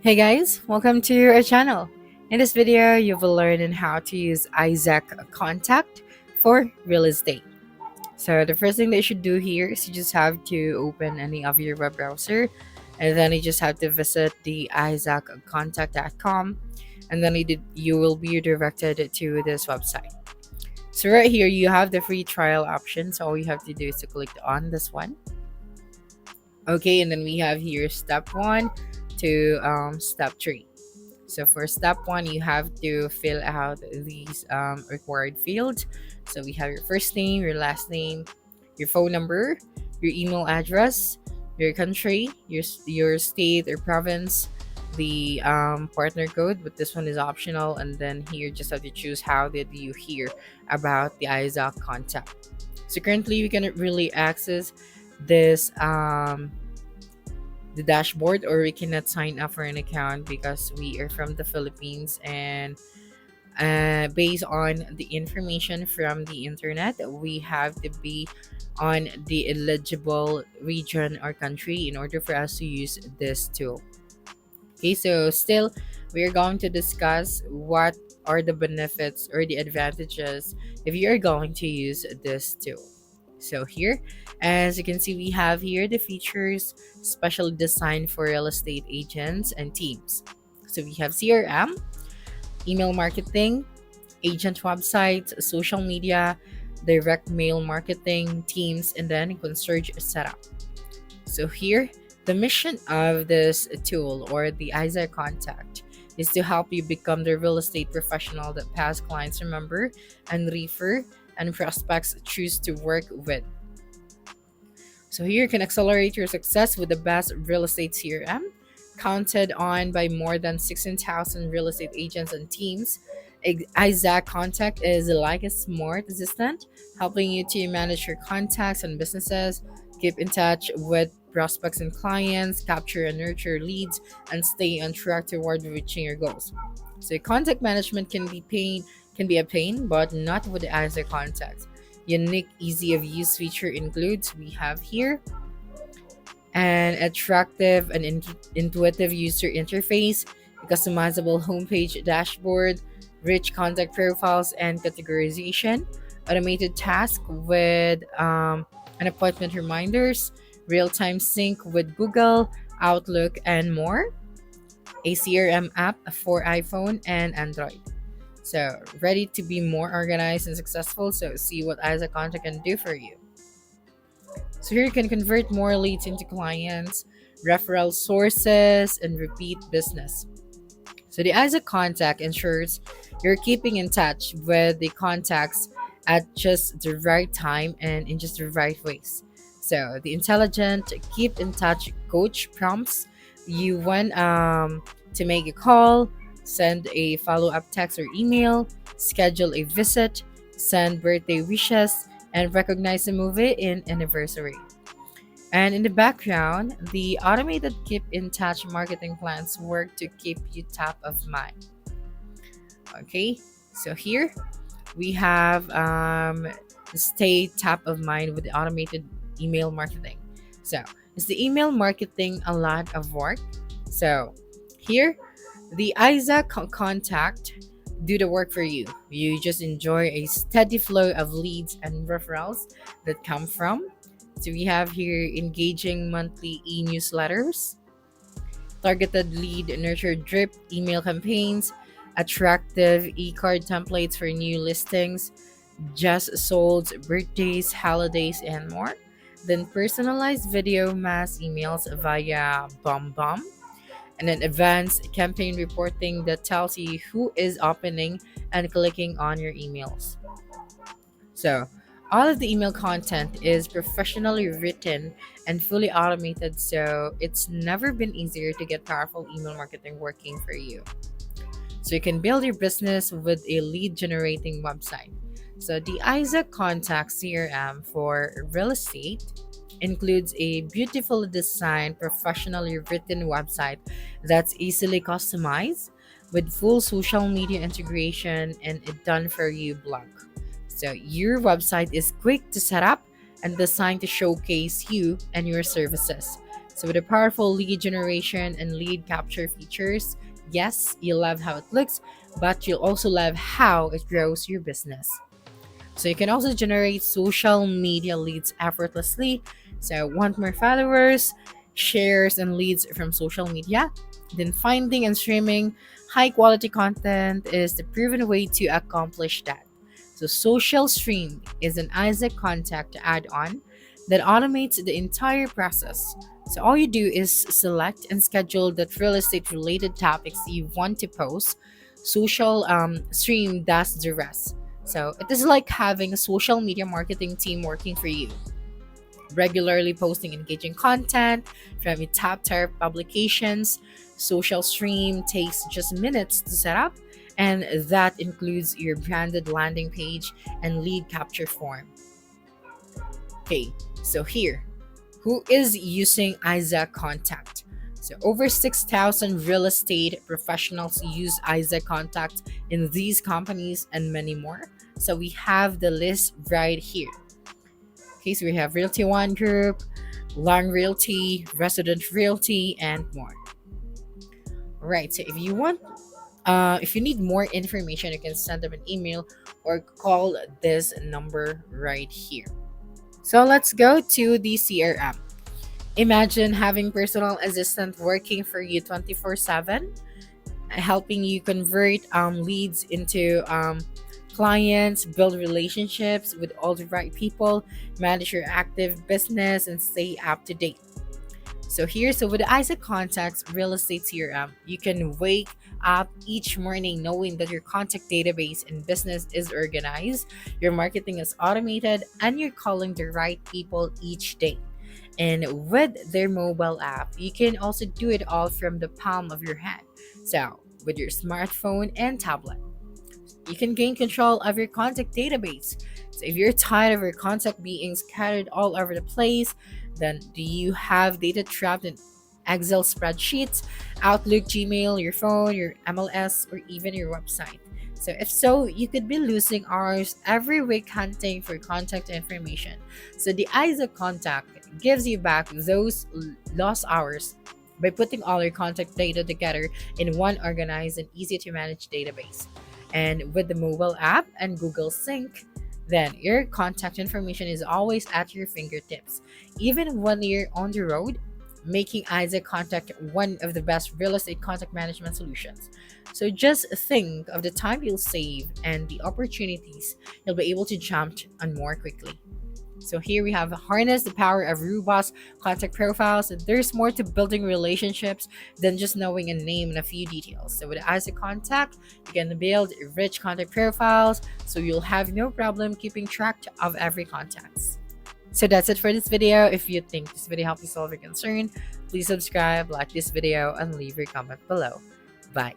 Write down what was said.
Hey guys, welcome to our channel. In this video, you will learn on how to use Ixact contact for real estate. So the first thing that you should do here is you just have to open any of your web browser, and then you just have to visit the ixactcontact.com, and then you will be redirected to this website. So right here you have the free trial option. So all you have to do is to click on this one. Okay, and then we have here step 1 to step 3. So for step 1, you have to fill out these required fields. So we have your first name, your last name, your phone number, your email address, your country, your state or province, the partner code, but this one is optional. And then here just have to choose how did you hear about the ISAC contact. So currently we cannot really access this the dashboard, or we cannot sign up for an account because we are from the Philippines, and based on the information from the internet, we have to be on the eligible region or country in order for us to use this tool. Okay, so still we are going to discuss what are the benefits or the advantages if you are going to use this tool. So here, as you can see, we have here the features specially designed for real estate agents and teams. So we have CRM, email marketing, agent websites, social media, direct mail marketing, teams, and then concierge setup. So here, the mission of this tool or the ISA contact is to help you become the real estate professional that past clients remember and refer and prospects choose to work with. So here you can accelerate your success with the best real estate CRM, counted on by more than 16,000 real estate agents and teams. Isaac Contact is like a smart assistant, helping you to manage your contacts and businesses, keep in touch with prospects and clients, capture and nurture leads, and stay on track toward reaching your goals. So contact management can be a pain, but not with the Isaac Contact. Unique easy of use feature includes we have here an attractive and intuitive user interface, a customizable homepage dashboard, rich contact profiles and categorization, automated task with an appointment reminders, real-time sync with Google, Outlook, and more, a CRM app for iPhone and Android. So ready to be more organized and successful. So see what Isaac Contact can do for you. So here you can convert more leads into clients, referral sources, and repeat business. So the Isaac Contact ensures you're keeping in touch with the contacts at just the right time and in just the right ways. So the intelligent keep in touch coach prompts you when to make a call, send a follow-up text or email, schedule a visit, send birthday wishes, and recognize a movie in anniversary. And in the background, the automated keep in touch marketing plans work to keep you top of mind. Okay, so here we have stay top of mind with the automated email marketing. So is the email marketing a lot of work? So here, the Isaac contact do the work for you. You just enjoy a steady flow of leads and referrals that come from. So we have here engaging monthly e-newsletters, targeted lead nurture drip email campaigns, attractive e-card templates for new listings, just sold birthdays, holidays, and more. Then personalized video mass emails via BombBomb, and then advanced campaign reporting that tells you who is opening and clicking on your emails. So, all of the email content is professionally written and fully automated, so it's never been easier to get powerful email marketing working for you. So, you can build your business with a lead generating website. So, the Isaac Contact CRM for real estate includes a beautifully designed, professionally written website that's easily customized with full social media integration and a done for you blog. So your website is quick to set up and designed to showcase you and your services. So with the powerful lead generation and lead capture features, yes, you love how it looks, but you'll also love how it grows your business. So you can also generate social media leads effortlessly. So want more followers, shares, and leads from social media? Then finding and streaming high quality content is the proven way to accomplish that. So Social Stream is an Isaac contact add-on that automates the entire process. So all you do is select and schedule the real estate related topics you want to post. Social Stream does the rest. So it is like having a social media marketing team working for you, regularly posting engaging content from your top tier publications. Social Stream takes just minutes to set up, and that includes your branded landing page and lead capture form. Okay, so here, who is using Isaac Contact? So over 6,000 real estate professionals use Isaac Contact in these companies and many more. So we have the list right here. Okay, so we have Realty One Group, Long Realty, Resident Realty, and more. All right, so if you need more information, you can send them an email or call this number right here. So let's go to the CRM. Imagine having personal assistant working for you 24/7, helping you convert leads into clients, build relationships with all the right people, manage your active business, and stay up to date. So with the Isaac Contacts Real Estate CRM, you can wake up each morning knowing that your contact database and business is organized, your marketing is automated, and you're calling the right people each day. And with their mobile app, you can also do it all from the palm of your hand. So, with your smartphone and tablet, you can gain control of your contact database. So, if you're tired of your contact being scattered all over the place, then do you have data trapped in Excel spreadsheets, Outlook, Gmail, your phone, your MLS, or even your website? So, if so, you could be losing hours every week hunting for contact information. So, the Isaac Contact gives you back those lost hours by putting all your contact data together in one organized and easy to manage database. And with the mobile app and Google Sync, then your contact information is always at your fingertips, even when you're on the road, making Isaac Contact one of the best real estate contact management solutions. So just think of the time you'll save and the opportunities you'll be able to jump on more quickly. So here we have harness the power of robust contact profiles. And there's more to building relationships than just knowing a name and a few details. So with Isaac Contact, you can build rich contact profiles so you'll have no problem keeping track of every contact. So that's it for this video. If you think this video helped you solve your concern, please subscribe, like this video, and leave your comment below. Bye.